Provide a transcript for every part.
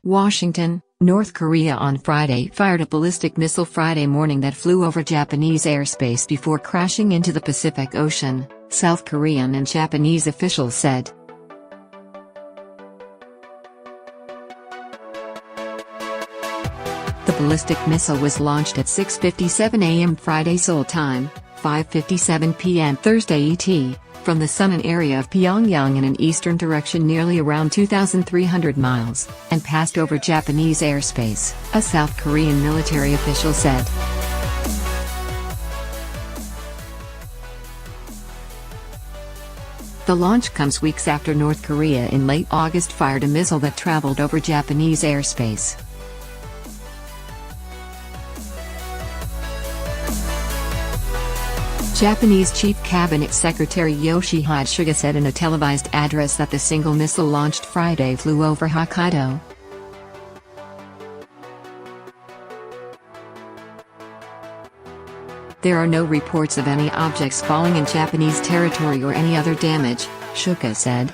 Washington, North Korea on Friday fired a ballistic missile Friday morning that flew over Japanese airspace before crashing into the Pacific Ocean, South Korean and Japanese officials said. The ballistic missile was launched at 6:57 a.m. Friday Seoul time, 5:57 p.m. Thursday ET, from the Sunan area of Pyongyang in an eastern direction nearly around 2,300 miles, and passed over Japanese airspace, a South Korean military official said. The launch comes weeks after North Korea in late August fired a missile that traveled over Japanese airspace. Japanese Chief Cabinet Secretary Yoshihide Suga said in a televised address that the single missile launched Friday flew over Hokkaido. There are no reports of any objects falling in Japanese territory or any other damage, Suga said.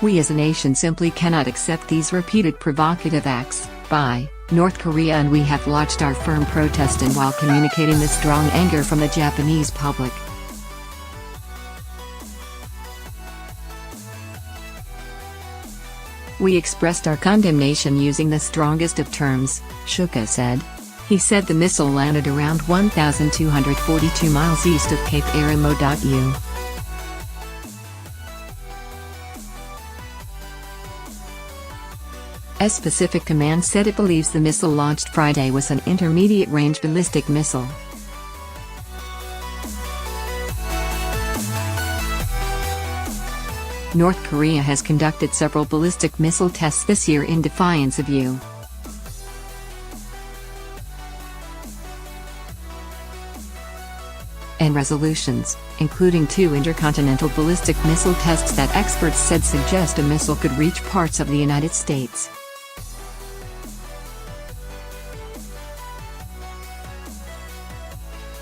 We as a nation simply cannot accept these repeated provocative acts by North Korea, and we have lodged our firm protest and while communicating the strong anger from the Japanese public. We expressed our condemnation using the strongest of terms, Suga said. He said the missile landed around 1,242 miles east of Cape Erimo.U.S. Pacific Command said it believes the missile launched Friday was an intermediate-range ballistic missile. North Korea has conducted several ballistic missile tests this year in defiance of U.S. resolutions, including 2 intercontinental ballistic missile tests that experts said suggest a missile could reach parts of the United States.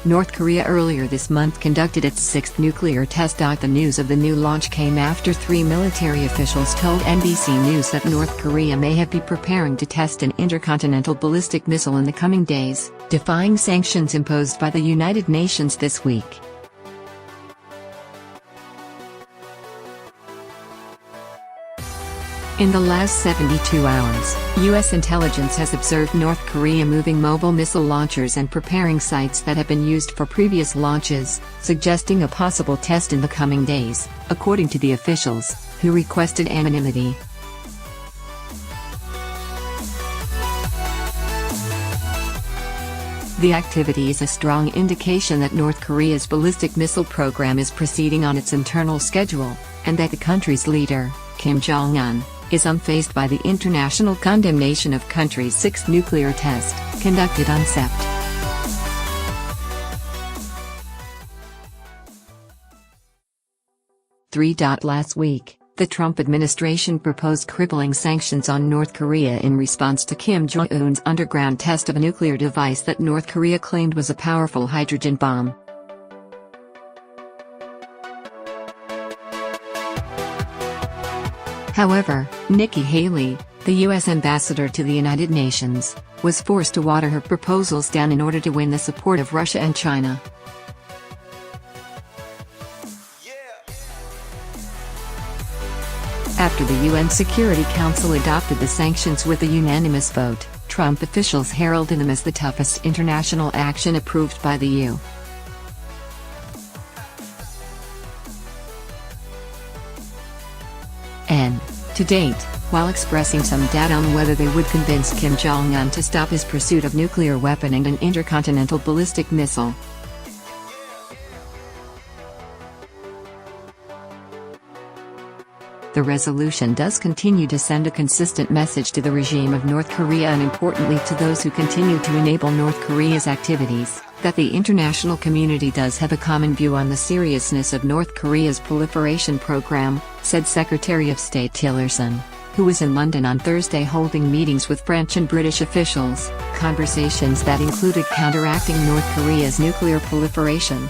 North Korea earlier this month conducted its 6th nuclear test. The news of the new launch came after 3 military officials told NBC News that North Korea may have been preparing to test an intercontinental ballistic missile in the coming days, defying sanctions imposed by the United Nations this week. In the last 72 hours, U.S. intelligence has observed North Korea moving mobile missile launchers and preparing sites that have been used for previous launches, suggesting a possible test in the coming days, according to the officials, who requested anonymity. The activity is a strong indication that North Korea's ballistic missile program is proceeding on its internal schedule, and that the country's leader, Kim Jong Un, is unfazed by the international condemnation of country's 6th nuclear test, conducted on Sept. Last week, the Trump administration proposed crippling sanctions on North Korea in response to Kim Jong Un's underground test of a nuclear device that North Korea claimed was a powerful hydrogen bomb. However, Nikki Haley, the U.S. ambassador to the United Nations, was forced to water her proposals down in order to win the support of Russia and China. After the UN Security Council adopted the sanctions with a unanimous vote, Trump officials heralded them as the toughest international action approved by the U.S. To date, while expressing some doubt on whether they would convince Kim Jong Un to stop his pursuit of nuclear weapon and an intercontinental ballistic missile. The resolution does continue to send a consistent message to the regime of North Korea and importantly to those who continue to enable North Korea's activities, that the international community does have a common view on the seriousness of North Korea's proliferation program, said Secretary of State Tillerson, who was in London on Thursday holding meetings with French and British officials, conversations that included counteracting North Korea's nuclear proliferation.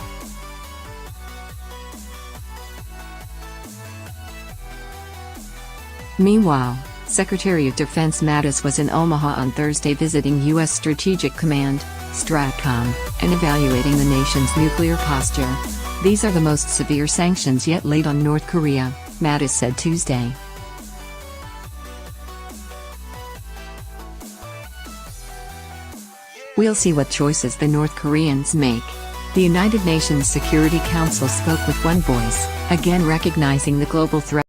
Meanwhile, Secretary of Defense Mattis was in Omaha on Thursday visiting U.S. Strategic Command, STRATCOM, and evaluating the nation's nuclear posture. These are the most severe sanctions yet laid on North Korea, Mattis said Tuesday. We'll see what choices the North Koreans make. The United Nations Security Council spoke with one voice, again recognizing the global threat